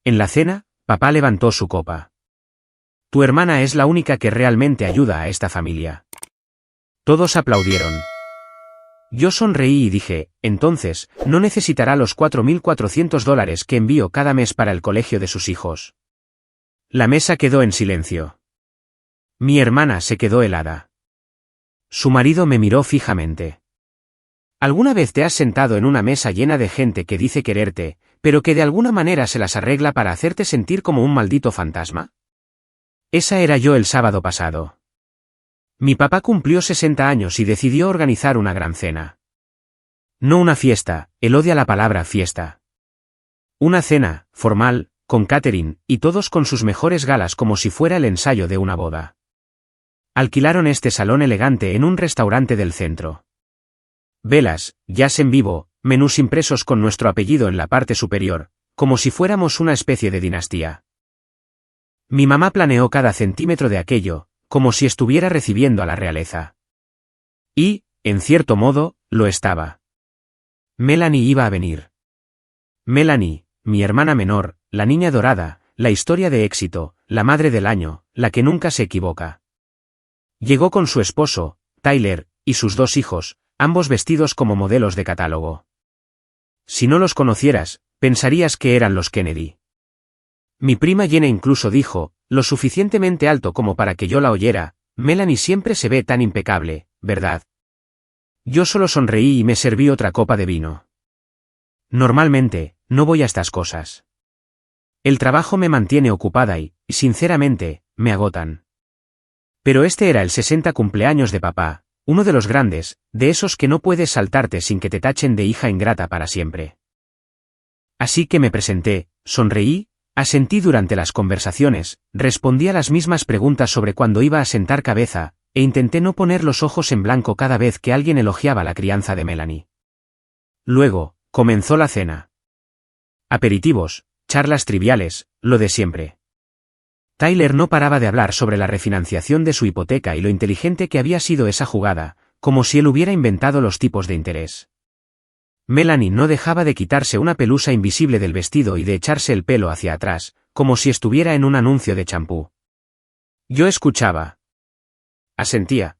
En la cena, papá levantó su copa. Tu hermana es la única que realmente ayuda a esta familia. Todos aplaudieron. Yo sonreí y dije, entonces, no necesitará los $4.400 que envío cada mes para el colegio de sus hijos. La mesa quedó en silencio. Mi hermana se quedó helada. Su marido me miró fijamente. ¿Alguna vez te has sentado en una mesa llena de gente que dice quererte, pero que de alguna manera se las arregla para hacerte sentir como un maldito fantasma? Esa era yo el sábado pasado. Mi papá cumplió 60 años y decidió organizar una gran cena. No una fiesta, él odia la palabra fiesta. Una cena, formal, con catering, y todos con sus mejores galas como si fuera el ensayo de una boda. Alquilaron este salón elegante en un restaurante del centro. Velas, jazz en vivo, menús impresos con nuestro apellido en la parte superior, como si fuéramos una especie de dinastía. Mi mamá planeó cada centímetro de aquello, como si estuviera recibiendo a la realeza. Y, en cierto modo, lo estaba. Melanie iba a venir. Melanie, mi hermana menor, la niña dorada, la historia de éxito, la madre del año, la que nunca se equivoca. Llegó con su esposo, Tyler, y sus 2 hijos, ambos vestidos como modelos de catálogo. Si no los conocieras, pensarías que eran los Kennedy. Mi prima Jenna incluso dijo, lo suficientemente alto como para que yo la oyera, Melanie siempre se ve tan impecable, ¿verdad? Yo solo sonreí y me serví otra copa de vino. Normalmente, no voy a estas cosas. El trabajo me mantiene ocupada y, sinceramente, me agotan. Pero este era el 60 cumpleaños de papá, uno de los grandes, de esos que no puedes saltarte sin que te tachen de hija ingrata para siempre. Así que me presenté, sonreí, asentí durante las conversaciones, respondí a las mismas preguntas sobre cuándo iba a sentar cabeza, e intenté no poner los ojos en blanco cada vez que alguien elogiaba la crianza de Melanie. Luego, comenzó la cena. Aperitivos, charlas triviales, lo de siempre. Tyler no paraba de hablar sobre la refinanciación de su hipoteca y lo inteligente que había sido esa jugada, como si él hubiera inventado los tipos de interés. Melanie no dejaba de quitarse una pelusa invisible del vestido y de echarse el pelo hacia atrás, como si estuviera en un anuncio de champú. Yo escuchaba. Asentía.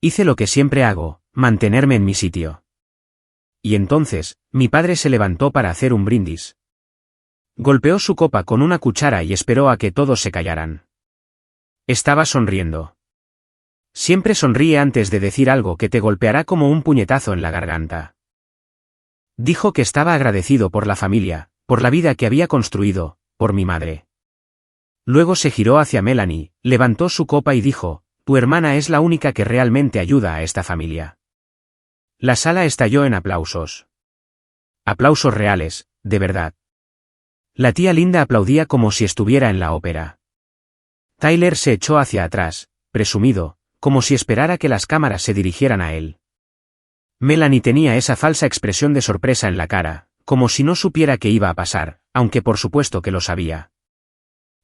Hice lo que siempre hago, mantenerme en mi sitio. Y entonces, mi padre se levantó para hacer un brindis. Golpeó su copa con una cuchara y esperó a que todos se callaran. Estaba sonriendo. Siempre sonríe antes de decir algo que te golpeará como un puñetazo en la garganta. Dijo que estaba agradecido por la familia, por la vida que había construido, por mi madre. Luego se giró hacia Melanie, levantó su copa y dijo, tu hermana es la única que realmente ayuda a esta familia. La sala estalló en aplausos. Aplausos reales, de verdad. La tía Linda aplaudía como si estuviera en la ópera. Tyler se echó hacia atrás, presumido, como si esperara que las cámaras se dirigieran a él. Melanie tenía esa falsa expresión de sorpresa en la cara, como si no supiera qué iba a pasar, aunque por supuesto que lo sabía.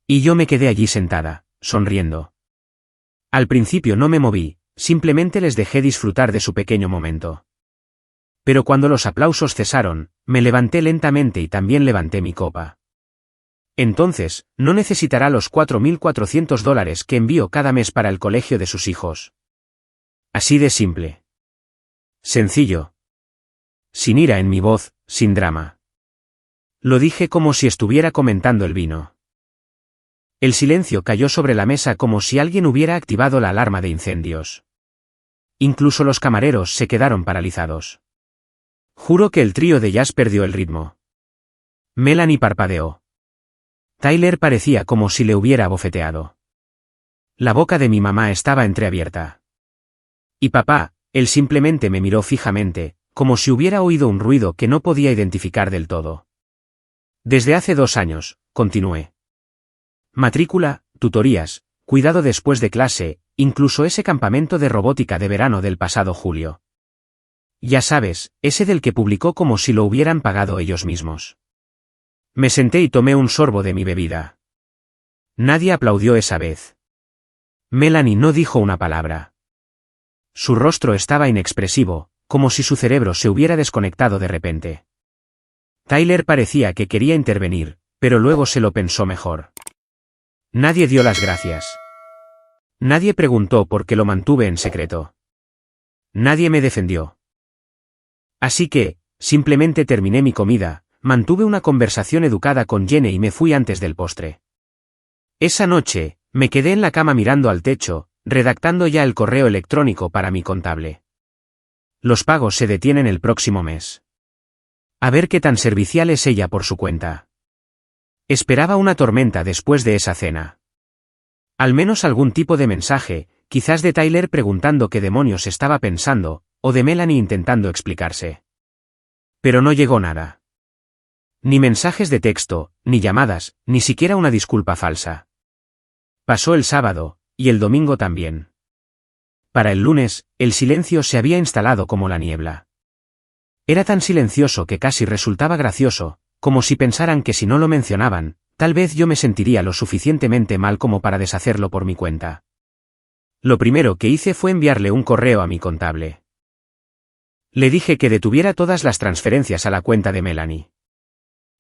Y yo me quedé allí sentada, sonriendo. Al principio no me moví, simplemente les dejé disfrutar de su pequeño momento. Pero cuando los aplausos cesaron, me levanté lentamente y también levanté mi copa. Entonces, no necesitará los $4.400 que envío cada mes para el colegio de sus hijos. Así de simple. Sencillo. Sin ira en mi voz, sin drama. Lo dije como si estuviera comentando el vino. El silencio cayó sobre la mesa como si alguien hubiera activado la alarma de incendios. Incluso los camareros se quedaron paralizados. Juro que el trío de jazz perdió el ritmo. Melanie parpadeó. Tyler parecía como si le hubiera abofeteado. La boca de mi mamá estaba entreabierta. Y papá, él simplemente me miró fijamente, como si hubiera oído un ruido que no podía identificar del todo. Desde hace 2 años, continué. Matrícula, tutorías, cuidado después de clase, incluso ese campamento de robótica de verano del pasado julio. Ya sabes, ese del que publicó como si lo hubieran pagado ellos mismos. Me senté y tomé un sorbo de mi bebida. Nadie aplaudió esa vez. Melanie no dijo una palabra. Su rostro estaba inexpresivo, como si su cerebro se hubiera desconectado de repente. Tyler parecía que quería intervenir, pero luego se lo pensó mejor. Nadie dio las gracias. Nadie preguntó por qué lo mantuve en secreto. Nadie me defendió. Así que, simplemente terminé mi comida, mantuve una conversación educada con Jenny y me fui antes del postre. Esa noche, me quedé en la cama mirando al techo, redactando ya el correo electrónico para mi contable. Los pagos se detienen el próximo mes. A ver qué tan servicial es ella por su cuenta. Esperaba una tormenta después de esa cena. Al menos algún tipo de mensaje, quizás de Tyler preguntando qué demonios estaba pensando, o de Melanie intentando explicarse. Pero no llegó nada. Ni mensajes de texto, ni llamadas, ni siquiera una disculpa falsa. Pasó el sábado, y el domingo también. Para el lunes, el silencio se había instalado como la niebla. Era tan silencioso que casi resultaba gracioso, como si pensaran que si no lo mencionaban, tal vez yo me sentiría lo suficientemente mal como para deshacerlo por mi cuenta. Lo primero que hice fue enviarle un correo a mi contable. Le dije que detuviera todas las transferencias a la cuenta de Melanie.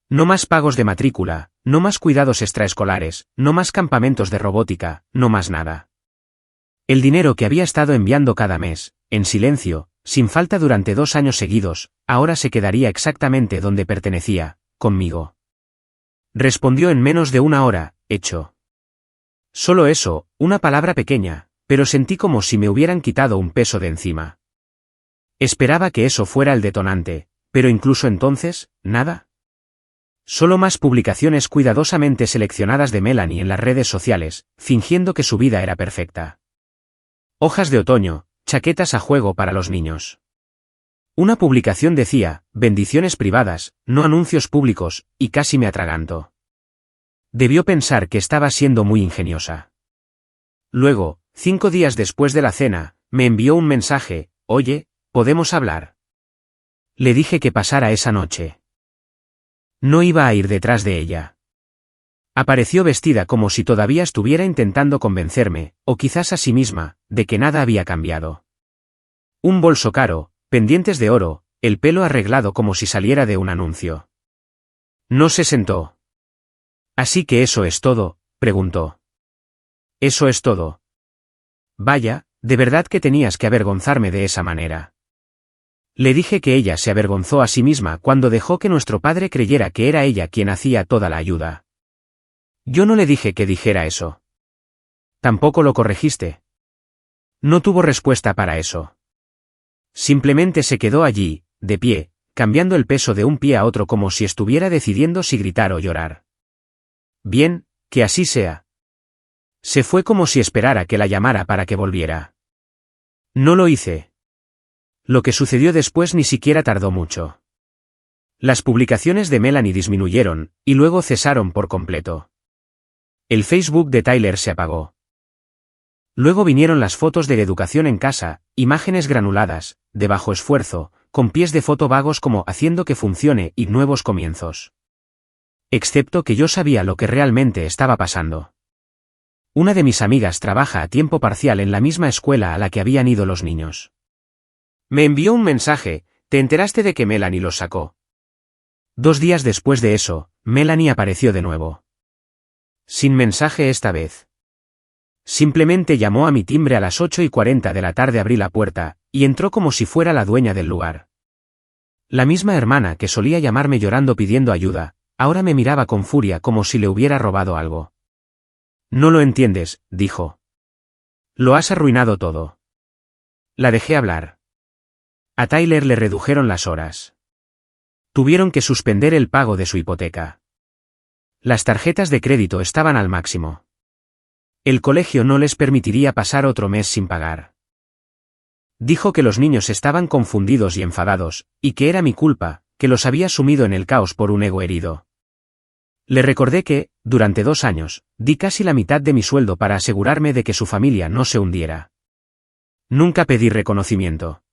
No más pagos de matrícula, no más cuidados extraescolares, no más campamentos de robótica, no más nada. El dinero que había estado enviando cada mes, en silencio, sin falta durante 2 años seguidos, ahora se quedaría exactamente donde pertenecía, conmigo. Respondió en menos de 1 hora, hecho. Solo eso, una palabra pequeña, pero sentí como si me hubieran quitado un peso de encima. Esperaba que eso fuera el detonante, pero incluso entonces, nada. Solo más publicaciones cuidadosamente seleccionadas de Melanie en las redes sociales, fingiendo que su vida era perfecta. Hojas de otoño, chaquetas a juego para los niños. Una publicación decía, bendiciones privadas, no anuncios públicos, y casi me atraganto. Debió pensar que estaba siendo muy ingeniosa. Luego, 5 días después de la cena, me envió un mensaje, oye, ¿podemos hablar? Le dije que pasara esa noche. No iba a ir detrás de ella. Apareció vestida como si todavía estuviera intentando convencerme, o quizás a sí misma, de que nada había cambiado. Un bolso caro, pendientes de oro, el pelo arreglado como si saliera de un anuncio. No se sentó. ¿Así que eso es todo?, preguntó. ¿Eso es todo? Vaya, de verdad que tenías que avergonzarme de esa manera. Le dije que ella se avergonzó a sí misma cuando dejó que nuestro padre creyera que era ella quien hacía toda la ayuda. Yo no le dije que dijera eso. ¿Tampoco lo corregiste? No tuvo respuesta para eso. Simplemente se quedó allí, de pie, cambiando el peso de un pie a otro como si estuviera decidiendo si gritar o llorar. Bien, que así sea. Se fue como si esperara que la llamara para que volviera. No lo hice. Lo que sucedió después ni siquiera tardó mucho. Las publicaciones de Melanie disminuyeron, y luego cesaron por completo. El Facebook de Tyler se apagó. Luego vinieron las fotos de educación en casa, imágenes granuladas, de bajo esfuerzo, con pies de foto vagos como haciendo que funcione y nuevos comienzos. Excepto que yo sabía lo que realmente estaba pasando. Una de mis amigas trabaja a tiempo parcial en la misma escuela a la que habían ido los niños. Me envió un mensaje, ¿te enteraste de que Melanie los sacó? 2 días después de eso, Melanie apareció de nuevo. Sin mensaje esta vez. Simplemente llamó a mi timbre a las 8:40 de la tarde, abrí la puerta, y entró como si fuera la dueña del lugar. La misma hermana que solía llamarme llorando pidiendo ayuda, ahora me miraba con furia como si le hubiera robado algo. No lo entiendes, dijo. Lo has arruinado todo. La dejé hablar. A Tyler le redujeron las horas. Tuvieron que suspender el pago de su hipoteca. Las tarjetas de crédito estaban al máximo. El colegio no les permitiría pasar otro mes sin pagar. Dijo que los niños estaban confundidos y enfadados, y que era mi culpa, que los había sumido en el caos por un ego herido. Le recordé que, durante 2 años, di casi la mitad de mi sueldo para asegurarme de que su familia no se hundiera. Nunca pedí reconocimiento.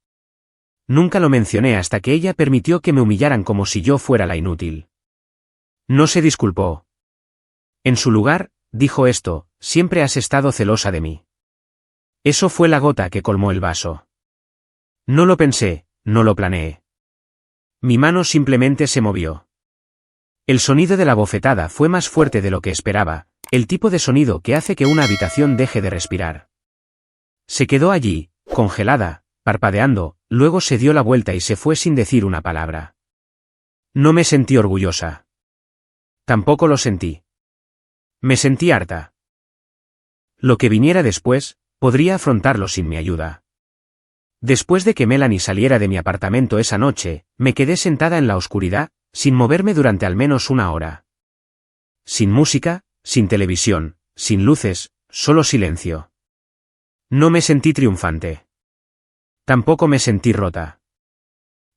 Nunca lo mencioné hasta que ella permitió que me humillaran como si yo fuera la inútil. No se disculpó. En su lugar, dijo esto, siempre has estado celosa de mí. Eso fue la gota que colmó el vaso. No lo pensé, no lo planeé. Mi mano simplemente se movió. El sonido de la bofetada fue más fuerte de lo que esperaba, el tipo de sonido que hace que una habitación deje de respirar. Se quedó allí, congelada, parpadeando, luego se dio la vuelta y se fue sin decir una palabra. No me sentí orgullosa. Tampoco lo sentí. Me sentí harta. Lo que viniera después, podría afrontarlo sin mi ayuda. Después de que Melanie saliera de mi apartamento esa noche, me quedé sentada en la oscuridad, sin moverme durante al menos una hora. Sin música, sin televisión, sin luces, solo silencio. No me sentí triunfante. Tampoco me sentí rota.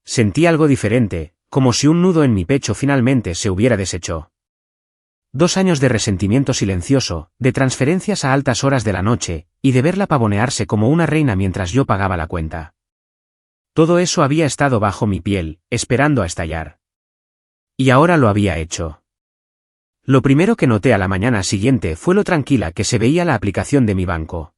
Sentí algo diferente, como si un nudo en mi pecho finalmente se hubiera deshecho. 2 años de resentimiento silencioso, de transferencias a altas horas de la noche, y de verla pavonearse como una reina mientras yo pagaba la cuenta. Todo eso había estado bajo mi piel, esperando a estallar. Y ahora lo había hecho. Lo primero que noté a la mañana siguiente fue lo tranquila que se veía la aplicación de mi banco.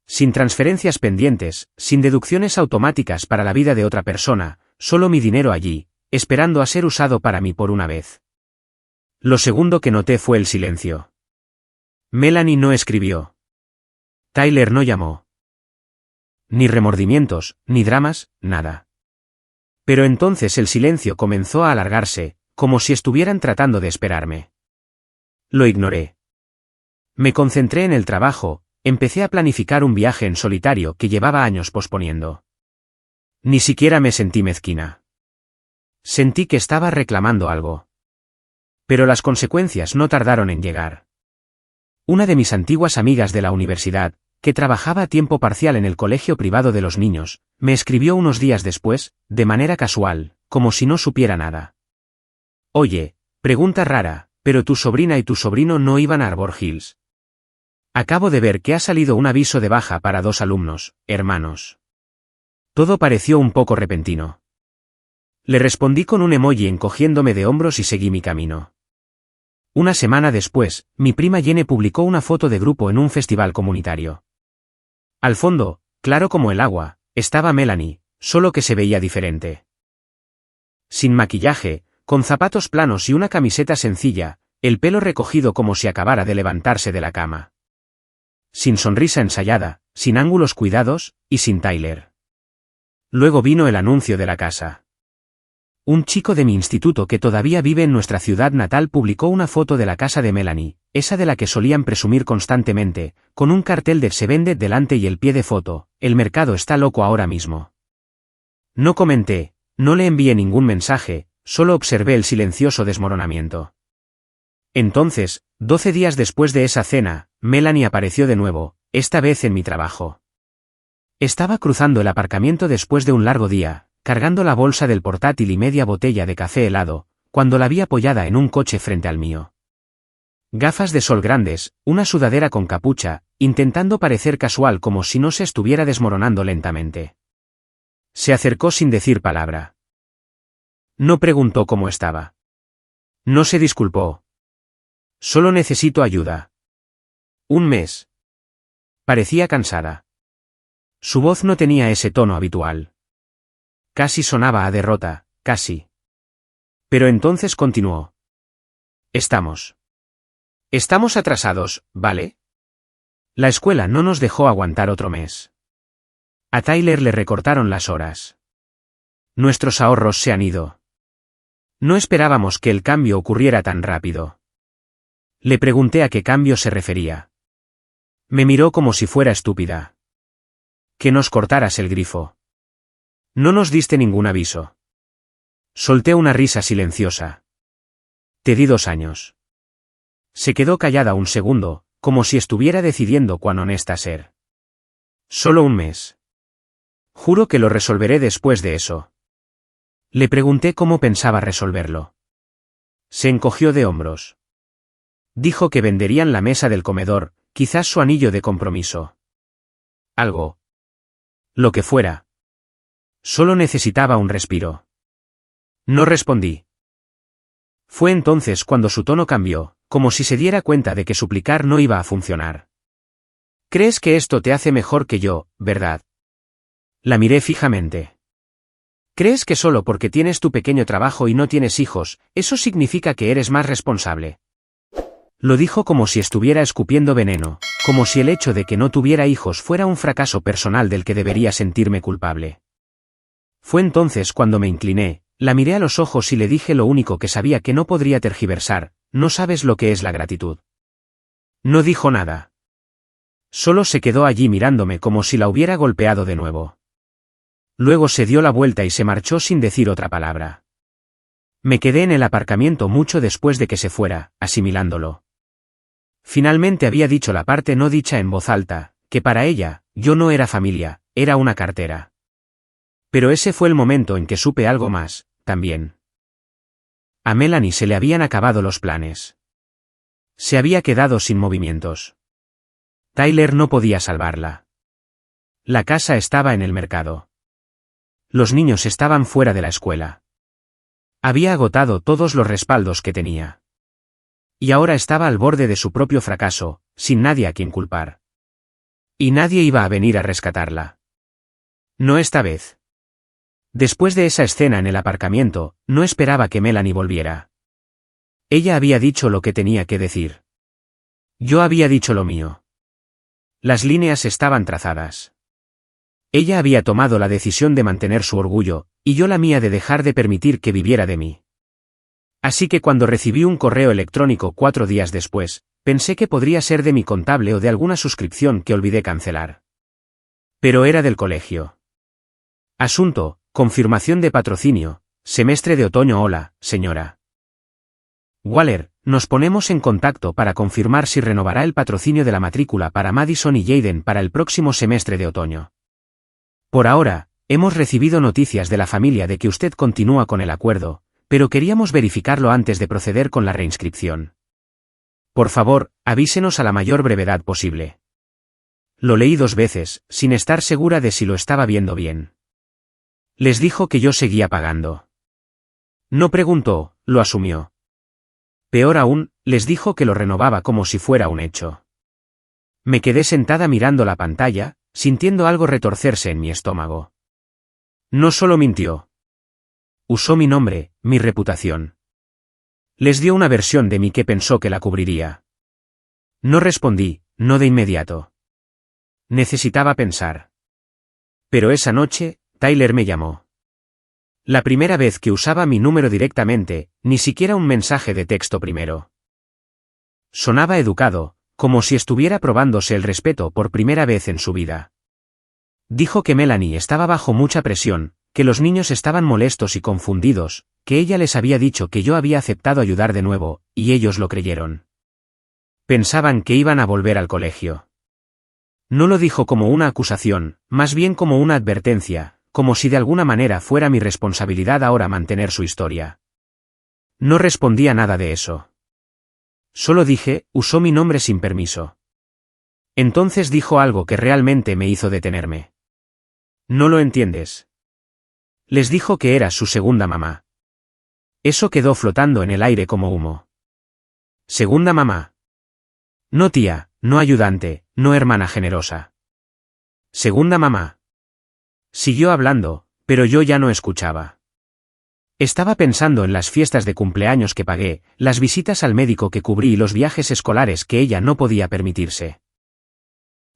Sin transferencias pendientes, sin deducciones automáticas para la vida de otra persona, solo mi dinero allí, esperando a ser usado para mí por una vez. Lo segundo que noté fue el silencio. Melanie no escribió. Tyler no llamó. Ni remordimientos, ni dramas, nada. Pero entonces el silencio comenzó a alargarse, como si estuvieran tratando de esperarme. Lo ignoré. Me concentré en el trabajo, empecé a planificar un viaje en solitario que llevaba años posponiendo. Ni siquiera me sentí mezquina. Sentí que estaba reclamando algo. Pero las consecuencias no tardaron en llegar. Una de mis antiguas amigas de la universidad, que trabajaba a tiempo parcial en el colegio privado de los niños, me escribió unos días después, de manera casual, como si no supiera nada. Oye, pregunta rara, pero tu sobrina y tu sobrino no iban a Arbor Hills. Acabo de ver que ha salido un aviso de baja para 2 alumnos, hermanos. Todo pareció un poco repentino. Le respondí con un emoji encogiéndome de hombros y seguí mi camino. Una semana después, mi prima Jenny publicó una foto de grupo en un festival comunitario. Al fondo, claro como el agua, estaba Melanie, solo que se veía diferente. Sin maquillaje, con zapatos planos y una camiseta sencilla, el pelo recogido como si acabara de levantarse de la cama. Sin sonrisa ensayada, sin ángulos cuidados, y sin Tyler. Luego vino el anuncio de la casa. Un chico de mi instituto que todavía vive en nuestra ciudad natal publicó una foto de la casa de Melanie, esa de la que solían presumir constantemente, con un cartel de "se vende" delante y el pie de foto, "el mercado está loco ahora mismo". No comenté, no le envié ningún mensaje, solo observé el silencioso desmoronamiento. Entonces, 12 días después de esa cena, Melanie apareció de nuevo, esta vez en mi trabajo. Estaba cruzando el aparcamiento después de un largo día, cargando la bolsa del portátil y media botella de café helado, cuando la vi apoyada en un coche frente al mío. Gafas de sol grandes, una sudadera con capucha, intentando parecer casual como si no se estuviera desmoronando lentamente. Se acercó sin decir palabra. No preguntó cómo estaba. No se disculpó. Solo necesito ayuda. 1 mes. Parecía cansada. Su voz no tenía ese tono habitual. Casi sonaba a derrota, casi. Pero entonces continuó. Estamos atrasados, ¿vale? La escuela no nos dejó aguantar otro mes. A Tyler le recortaron las horas. Nuestros ahorros se han ido. No esperábamos que el cambio ocurriera tan rápido. Le pregunté a qué cambio se refería. Me miró como si fuera estúpida. Que nos cortaras el grifo. No nos diste ningún aviso. Solté una risa silenciosa. Te di 2 años. Se quedó callada un segundo, como si estuviera decidiendo cuán honesta ser. Solo 1 mes. Juro que lo resolveré después de eso. Le pregunté cómo pensaba resolverlo. Se encogió de hombros. Dijo que venderían la mesa del comedor, quizás su anillo de compromiso. Algo. Lo que fuera. Solo necesitaba un respiro. No respondí. Fue entonces cuando su tono cambió, como si se diera cuenta de que suplicar no iba a funcionar. ¿Crees que esto te hace mejor que yo, verdad? La miré fijamente. ¿Crees que solo porque tienes tu pequeño trabajo y no tienes hijos, eso significa que eres más responsable? Lo dijo como si estuviera escupiendo veneno, como si el hecho de que no tuviera hijos fuera un fracaso personal del que debería sentirme culpable. Fue entonces cuando me incliné, la miré a los ojos y le dije lo único que sabía que no podría tergiversar: no sabes lo que es la gratitud. No dijo nada. Solo se quedó allí mirándome como si la hubiera golpeado de nuevo. Luego se dio la vuelta y se marchó sin decir otra palabra. Me quedé en el aparcamiento mucho después de que se fuera, asimilándolo. Finalmente había dicho la parte no dicha en voz alta, que para ella, yo no era familia, era una cartera. Pero ese fue el momento en que supe algo más, también. A Melanie se le habían acabado los planes. Se había quedado sin movimientos. Tyler no podía salvarla. La casa estaba en el mercado. Los niños estaban fuera de la escuela. Había agotado todos los respaldos que tenía. Y ahora estaba al borde de su propio fracaso, sin nadie a quien culpar. Y nadie iba a venir a rescatarla. No esta vez. Después de esa escena en el aparcamiento, no esperaba que Melanie volviera. Ella había dicho lo que tenía que decir. Yo había dicho lo mío. Las líneas estaban trazadas. Ella había tomado la decisión de mantener su orgullo, y yo la mía de dejar de permitir que viviera de mí. Así que cuando recibí un correo electrónico 4 días después, pensé que podría ser de mi contable o de alguna suscripción que olvidé cancelar. Pero era del colegio. Asunto: confirmación de patrocinio, semestre de otoño. Hola, señora Waller, nos ponemos en contacto para confirmar si renovará el patrocinio de la matrícula para Madison y Jaden para el próximo semestre de otoño. Por ahora, hemos recibido noticias de la familia de que usted continúa con el acuerdo, pero queríamos verificarlo antes de proceder con la reinscripción. Por favor, avísenos a la mayor brevedad posible. Lo leí 2 veces, sin estar segura de si lo estaba viendo bien. Les dijo que yo seguía pagando. No preguntó, lo asumió. Peor aún, les dijo que lo renovaba como si fuera un hecho. Me quedé sentada mirando la pantalla, sintiendo algo retorcerse en mi estómago. No solo mintió. Usó mi nombre, mi reputación. Les dio una versión de mí que pensó que la cubriría. No respondí, no de inmediato. Necesitaba pensar. Pero esa noche, Tyler me llamó. La primera vez que usaba mi número directamente, ni siquiera un mensaje de texto primero. Sonaba educado, como si estuviera probándose el respeto por primera vez en su vida. Dijo que Melanie estaba bajo mucha presión, que los niños estaban molestos y confundidos, que ella les había dicho que yo había aceptado ayudar de nuevo, y ellos lo creyeron. Pensaban que iban a volver al colegio. No lo dijo como una acusación, más bien como una advertencia, como si de alguna manera fuera mi responsabilidad ahora mantener su historia. No respondí a nada de eso. Solo dije, usó mi nombre sin permiso. Entonces dijo algo que realmente me hizo detenerme. No lo entiendes. Les dijo que era su segunda mamá. Eso quedó flotando en el aire como humo. ¿Segunda mamá? No tía, no ayudante, no hermana generosa. ¿Segunda mamá? Siguió hablando, pero yo ya no escuchaba. Estaba pensando en las fiestas de cumpleaños que pagué, las visitas al médico que cubrí y los viajes escolares que ella no podía permitirse.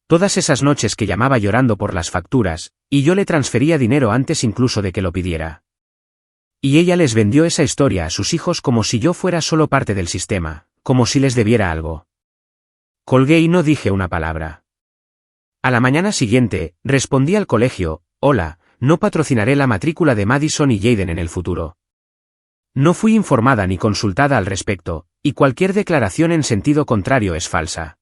Todas esas noches que llamaba llorando por las facturas, y yo le transfería dinero antes incluso de que lo pidiera. Y ella les vendió esa historia a sus hijos como si yo fuera solo parte del sistema, como si les debiera algo. Colgué y no dije una palabra. A la mañana siguiente, respondí al colegio: hola, no patrocinaré la matrícula de Madison y Jaden en el futuro. No fui informada ni consultada al respecto, y cualquier declaración en sentido contrario es falsa.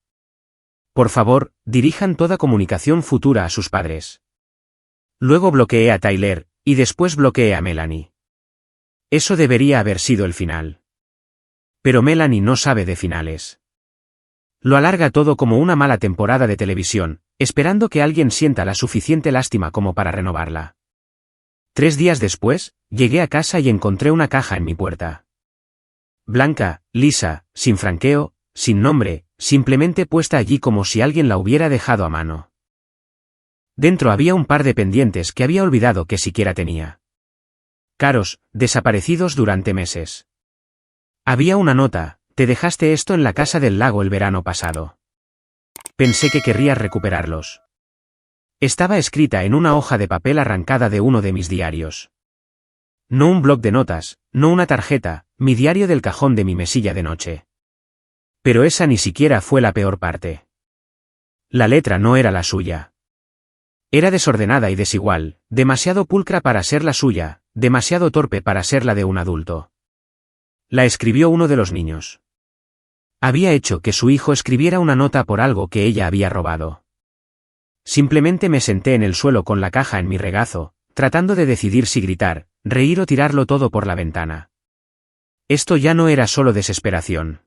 Por favor, dirijan toda comunicación futura a sus padres. Luego bloqueé a Tyler, y después bloqueé a Melanie. Eso debería haber sido el final. Pero Melanie no sabe de finales. Lo alarga todo como una mala temporada de televisión, esperando que alguien sienta la suficiente lástima como para renovarla. 3 días después, llegué a casa y encontré una caja en mi puerta. Blanca, lisa, sin franqueo, sin nombre, simplemente puesta allí como si alguien la hubiera dejado a mano. Dentro había un par de pendientes que había olvidado que siquiera tenía. caros, desaparecidos durante meses. Había una nota: te dejaste esto en la casa del lago el verano pasado. Pensé que querrías recuperarlos. Estaba escrita en una hoja de papel arrancada de uno de mis diarios. No un bloc de notas, no una tarjeta, mi diario del cajón de mi mesilla de noche. Pero esa ni siquiera fue la peor parte. La letra no era la suya. Era desordenada y desigual, demasiado pulcra para ser la suya, demasiado torpe para ser la de un adulto. La escribió uno de los niños. Había hecho que su hijo escribiera una nota por algo que ella había robado. Simplemente me senté en el suelo con la caja en mi regazo, tratando de decidir si gritar, reír o tirarlo todo por la ventana. Esto ya no era solo desesperación.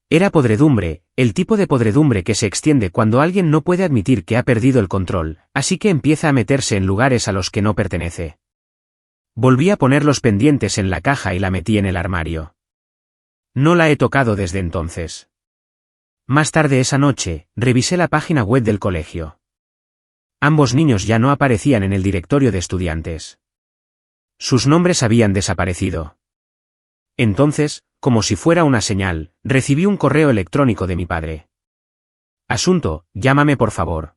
Era podredumbre, el tipo de podredumbre que se extiende cuando alguien no puede admitir que ha perdido el control, así que empieza a meterse en lugares a los que no pertenece. Volví a poner los pendientes en la caja y la metí en el armario. No la he tocado desde entonces. Más tarde esa noche, revisé la página web del colegio. Ambos niños ya no aparecían en el directorio de estudiantes. Sus nombres habían desaparecido. Entonces, como si fuera una señal, recibí un correo electrónico de mi padre. Asunto: llámame por favor.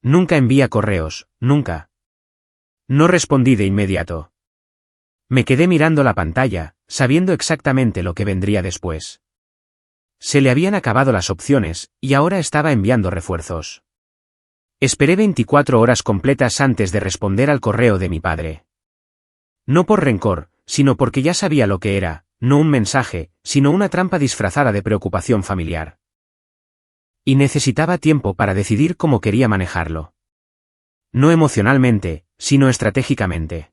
Nunca envía correos, nunca. No respondí de inmediato. Me quedé mirando la pantalla, sabiendo exactamente lo que vendría después. Se le habían acabado las opciones, y ahora estaba enviando refuerzos. Esperé 24 horas completas antes de responder al correo de mi padre. No por rencor, sino porque ya sabía lo que era, no un mensaje, sino una trampa disfrazada de preocupación familiar. Y necesitaba tiempo para decidir cómo quería manejarlo. No emocionalmente, sino estratégicamente.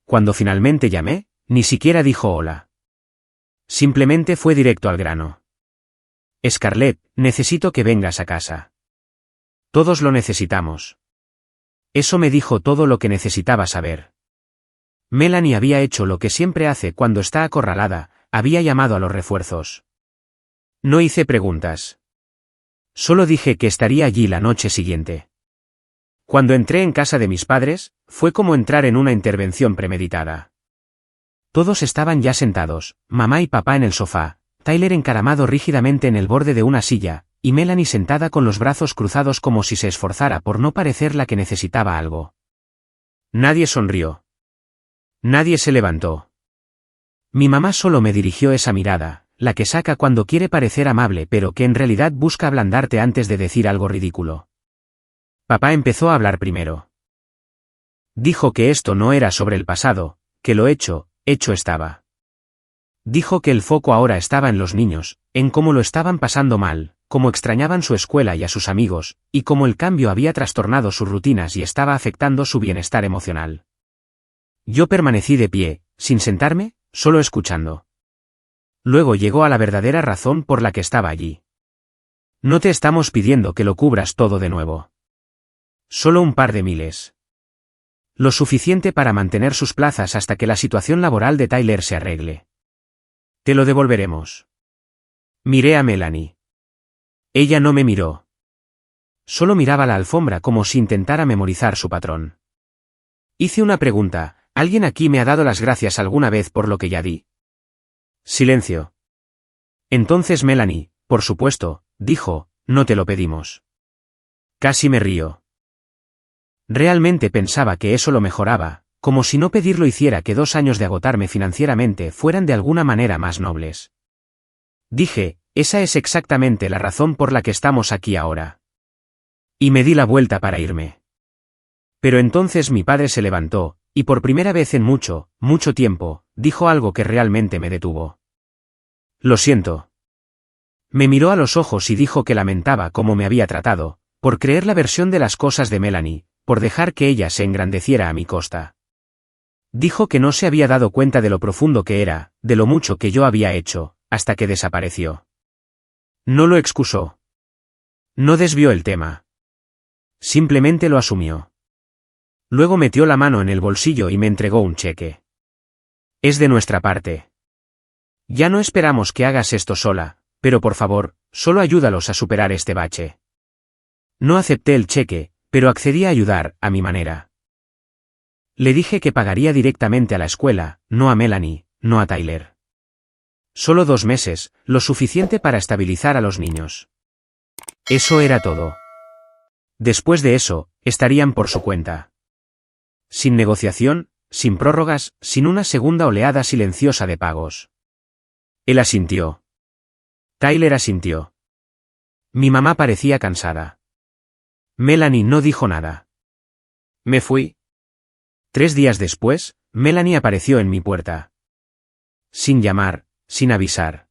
Cuando finalmente llamé, ni siquiera dijo hola. Simplemente fue directo al grano. Scarlett, necesito que vengas a casa. Todos lo necesitamos. Eso me dijo todo lo que necesitaba saber. Melanie había hecho lo que siempre hace cuando está acorralada, había llamado a los refuerzos. No hice preguntas. Solo dije que estaría allí la noche siguiente. Cuando entré en casa de mis padres, fue como entrar en una intervención premeditada. Todos estaban ya sentados, mamá y papá en el sofá, Tyler encaramado rígidamente en el borde de una silla, y Melanie sentada con los brazos cruzados como si se esforzara por no parecer la que necesitaba algo. Nadie sonrió. Nadie se levantó. Mi mamá solo me dirigió esa mirada, la que saca cuando quiere parecer amable pero que en realidad busca ablandarte antes de decir algo ridículo. Papá empezó a hablar primero. Dijo que esto no era sobre el pasado, que lo hecho estaba. Dijo que el foco ahora estaba en los niños, en cómo lo estaban pasando mal, cómo extrañaban su escuela y a sus amigos, y cómo el cambio había trastornado sus rutinas y estaba afectando su bienestar emocional. Yo permanecí de pie, sin sentarme, solo escuchando. Luego llegó a la verdadera razón por la que estaba allí. No te estamos pidiendo que lo cubras todo de nuevo. Solo un par de miles. Lo suficiente para mantener sus plazas hasta que la situación laboral de Tyler se arregle. Te lo devolveremos. Miré a Melanie. Ella no me miró. Solo miraba la alfombra como si intentara memorizar su patrón. Hice una pregunta: ¿alguien aquí me ha dado las gracias alguna vez por lo que ya di? Silencio. Entonces Melanie, por supuesto, dijo: no te lo pedimos. Casi me río. Realmente pensaba que eso lo mejoraba, como si no pedirlo hiciera que 2 años de agotarme financieramente fueran de alguna manera más nobles. Dije: esa es exactamente la razón por la que estamos aquí ahora. Y me di la vuelta para irme. Pero entonces mi padre se levantó, y por primera vez en mucho, mucho tiempo, dijo algo que realmente me detuvo. Lo siento. Me miró a los ojos y dijo que lamentaba cómo me había tratado, por creer la versión de las cosas de Melanie, por dejar que ella se engrandeciera a mi costa. Dijo que no se había dado cuenta de lo profundo que era, de lo mucho que yo había hecho, hasta que desapareció. No lo excusó. No desvió el tema. Simplemente lo asumió. Luego metió la mano en el bolsillo y me entregó un cheque. Es de nuestra parte. Ya no esperamos que hagas esto sola, pero por favor, solo ayúdalos a superar este bache. No acepté el cheque, pero accedí a ayudar, a mi manera. Le dije que pagaría directamente a la escuela, no a Melanie, no a Tyler. Solo 2 meses, lo suficiente para estabilizar a los niños. Eso era todo. Después de eso, estarían por su cuenta. Sin negociación, sin prórrogas, sin una segunda oleada silenciosa de pagos. Él asintió. Tyler asintió. Mi mamá parecía cansada. Melanie no dijo nada. Me fui. 3 días después, Melanie apareció en mi puerta. Sin llamar, sin avisar.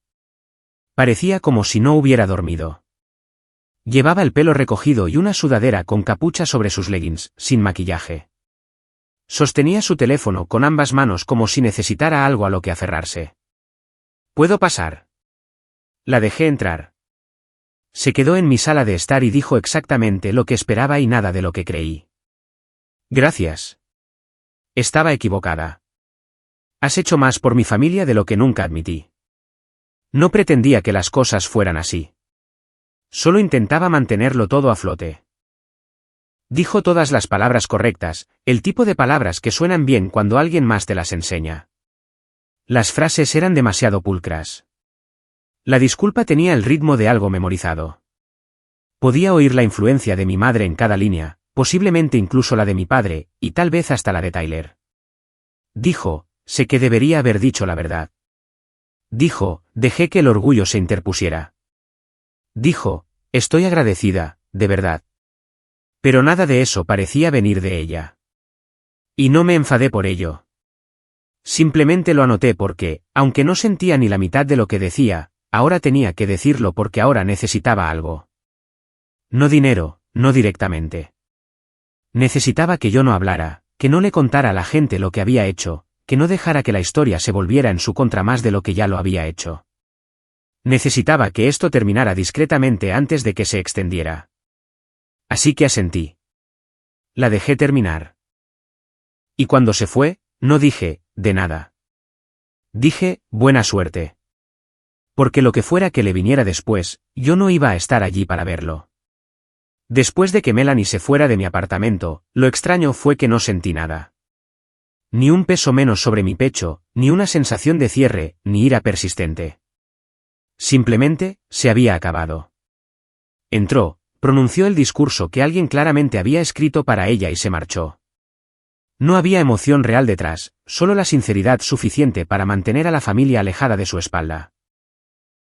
Parecía como si no hubiera dormido. Llevaba el pelo recogido y una sudadera con capucha sobre sus leggings, sin maquillaje. Sostenía su teléfono con ambas manos como si necesitara algo a lo que aferrarse. ¿Puedo pasar? La dejé entrar. Se quedó en mi sala de estar y dijo exactamente lo que esperaba y nada de lo que creí. Gracias. Estaba equivocada. Has hecho más por mi familia de lo que nunca admití. No pretendía que las cosas fueran así. Solo intentaba mantenerlo todo a flote. Dijo todas las palabras correctas, el tipo de palabras que suenan bien cuando alguien más te las enseña. Las frases eran demasiado pulcras. La disculpa tenía el ritmo de algo memorizado. Podía oír la influencia de mi madre en cada línea, posiblemente incluso la de mi padre, y tal vez hasta la de Tyler. Dijo, sé que debería haber dicho la verdad. Dijo, dejé que el orgullo se interpusiera. Dijo, estoy agradecida, de verdad. Pero nada de eso parecía venir de ella. Y no me enfadé por ello. Simplemente lo anoté porque, aunque no sentía ni la mitad de lo que decía, ahora tenía que decirlo porque ahora necesitaba algo. No dinero, no directamente. Necesitaba que yo no hablara, que no le contara a la gente lo que había hecho, que no dejara que la historia se volviera en su contra más de lo que ya lo había hecho. Necesitaba que esto terminara discretamente antes de que se extendiera. Así que asentí. La dejé terminar. Y cuando se fue, no dije, de nada. Dije, buena suerte. Porque lo que fuera que le viniera después, yo no iba a estar allí para verlo. Después de que Melanie se fuera de mi apartamento, lo extraño fue que no sentí nada. Ni un peso menos sobre mi pecho, ni una sensación de cierre, ni ira persistente. Simplemente, se había acabado. Entró, pronunció el discurso que alguien claramente había escrito para ella y se marchó. No había emoción real detrás, solo la sinceridad suficiente para mantener a la familia alejada de su espalda.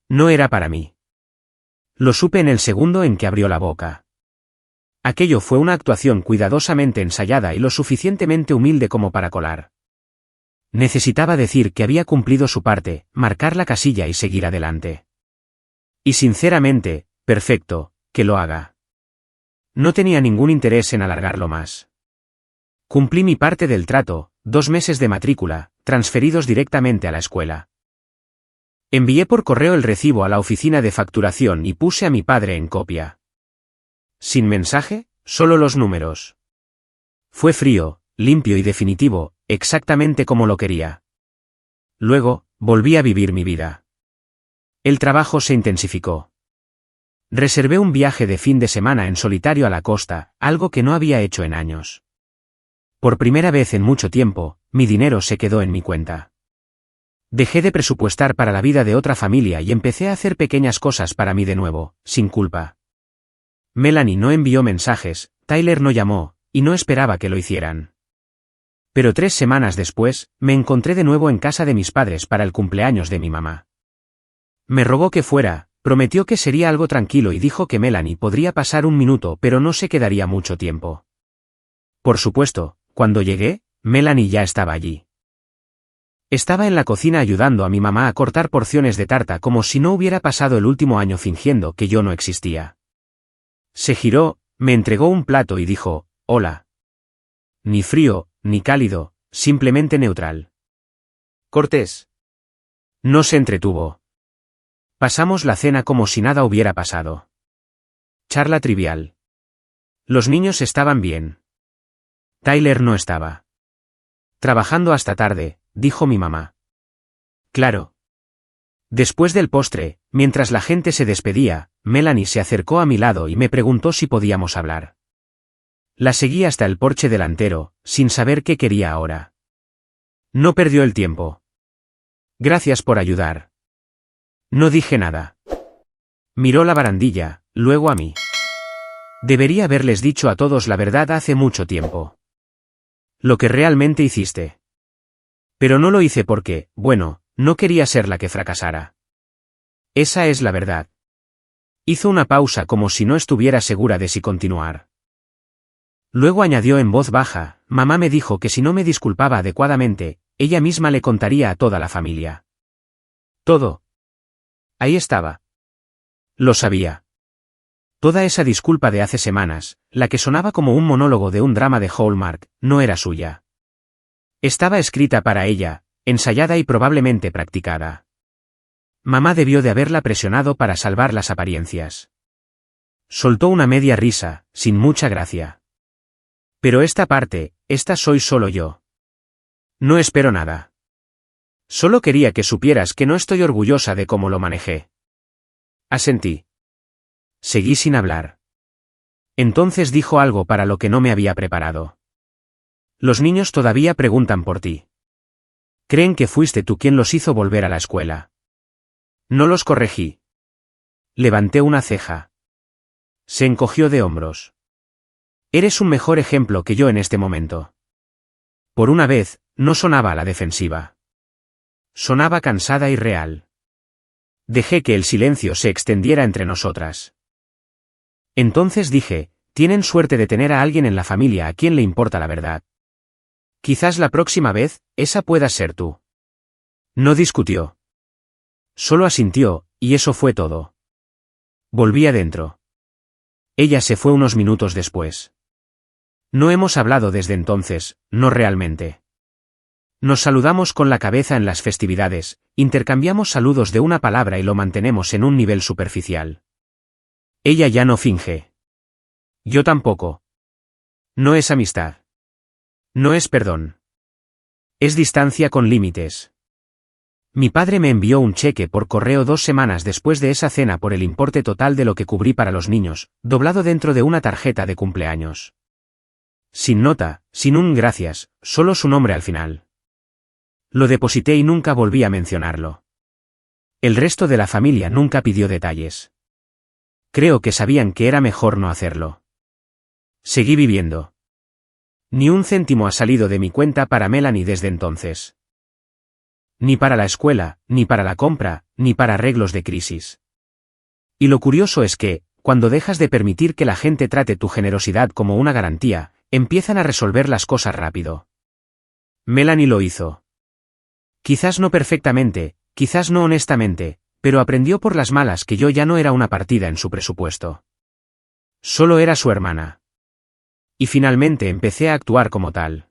No era para mí. Lo supe en el segundo en que abrió la boca. Aquello fue una actuación cuidadosamente ensayada y lo suficientemente humilde como para colar. Necesitaba decir que había cumplido su parte, marcar la casilla y seguir adelante. Y sinceramente, perfecto, que lo haga. No tenía ningún interés en alargarlo más. Cumplí mi parte del trato, 2 meses de matrícula, transferidos directamente a la escuela. Envié por correo el recibo a la oficina de facturación y puse a mi padre en copia. Sin mensaje, solo los números. Fue frío, limpio y definitivo, exactamente como lo quería. Luego, volví a vivir mi vida. El trabajo se intensificó. Reservé un viaje de fin de semana en solitario a la costa, algo que no había hecho en años. Por primera vez en mucho tiempo, mi dinero se quedó en mi cuenta. Dejé de presupuestar para la vida de otra familia y empecé a hacer pequeñas cosas para mí de nuevo, sin culpa. Melanie no envió mensajes, Tyler no llamó, y no esperaba que lo hicieran. Pero 3 semanas después, me encontré de nuevo en casa de mis padres para el cumpleaños de mi mamá. Me rogó que fuera, prometió que sería algo tranquilo y dijo que Melanie podría pasar un minuto pero no se quedaría mucho tiempo. Por supuesto, cuando llegué, Melanie ya estaba allí. Estaba en la cocina ayudando a mi mamá a cortar porciones de tarta como si no hubiera pasado el último año fingiendo que yo no existía. Se giró, me entregó un plato y dijo, hola. Ni frío, ni cálido, simplemente neutral. Cortés. No se entretuvo. Pasamos la cena como si nada hubiera pasado. Charla trivial. Los niños estaban bien. Tyler no estaba. Trabajando hasta tarde, dijo mi mamá. Claro. Después del postre, mientras la gente se despedía, Melanie se acercó a mi lado y me preguntó si podíamos hablar. La seguí hasta el porche delantero, sin saber qué quería ahora. No perdió el tiempo. Gracias por ayudar. No dije nada. Miró la barandilla, luego a mí. Debería haberles dicho a todos la verdad hace mucho tiempo. Lo que realmente hiciste. Pero no lo hice porque, bueno, no quería ser la que fracasara. Esa es la verdad. Hizo una pausa como si no estuviera segura de si continuar. Luego añadió en voz baja, mamá me dijo que si no me disculpaba adecuadamente, ella misma le contaría a toda la familia. Todo. Ahí estaba. Lo sabía. Toda esa disculpa de hace semanas, la que sonaba como un monólogo de un drama de Hallmark, no era suya. Estaba escrita para ella, ensayada y probablemente practicada. Mamá debió de haberla presionado para salvar las apariencias. Soltó una media risa, sin mucha gracia. Pero esta soy solo yo. No espero nada. Solo quería que supieras que no estoy orgullosa de cómo lo manejé. Asentí. Seguí sin hablar. Entonces dijo algo para lo que no me había preparado. Los niños todavía preguntan por ti. Creen que fuiste tú quien los hizo volver a la escuela. No los corregí. Levanté una ceja. Se encogió de hombros. Eres un mejor ejemplo que yo en este momento. Por una vez, no sonaba a la defensiva. Sonaba cansada y real. Dejé que el silencio se extendiera entre nosotras. Entonces dije, tienen suerte de tener a alguien en la familia a quien le importa la verdad. Quizás la próxima vez, esa puedas ser tú. No discutió. Solo asintió, y eso fue todo. Volví adentro. Ella se fue unos minutos después. No hemos hablado desde entonces, no realmente. Nos saludamos con la cabeza en las festividades, intercambiamos saludos de una palabra y lo mantenemos en un nivel superficial. Ella ya no finge. Yo tampoco. No es amistad. No es perdón. Es distancia con límites. Mi padre me envió un cheque por correo 2 semanas después de esa cena por el importe total de lo que cubrí para los niños, doblado dentro de una tarjeta de cumpleaños. Sin nota, sin un gracias, solo su nombre al final. Lo deposité y nunca volví a mencionarlo. El resto de la familia nunca pidió detalles. Creo que sabían que era mejor no hacerlo. Seguí viviendo. Ni un céntimo ha salido de mi cuenta para Melanie desde entonces. Ni para la escuela, ni para la compra, ni para arreglos de crisis. Y lo curioso es que, cuando dejas de permitir que la gente trate tu generosidad como una garantía, empiezan a resolver las cosas rápido. Melanie lo hizo. Quizás no perfectamente, quizás no honestamente, pero aprendió por las malas que yo ya no era una partida en su presupuesto. Solo era su hermana. Y finalmente empecé a actuar como tal.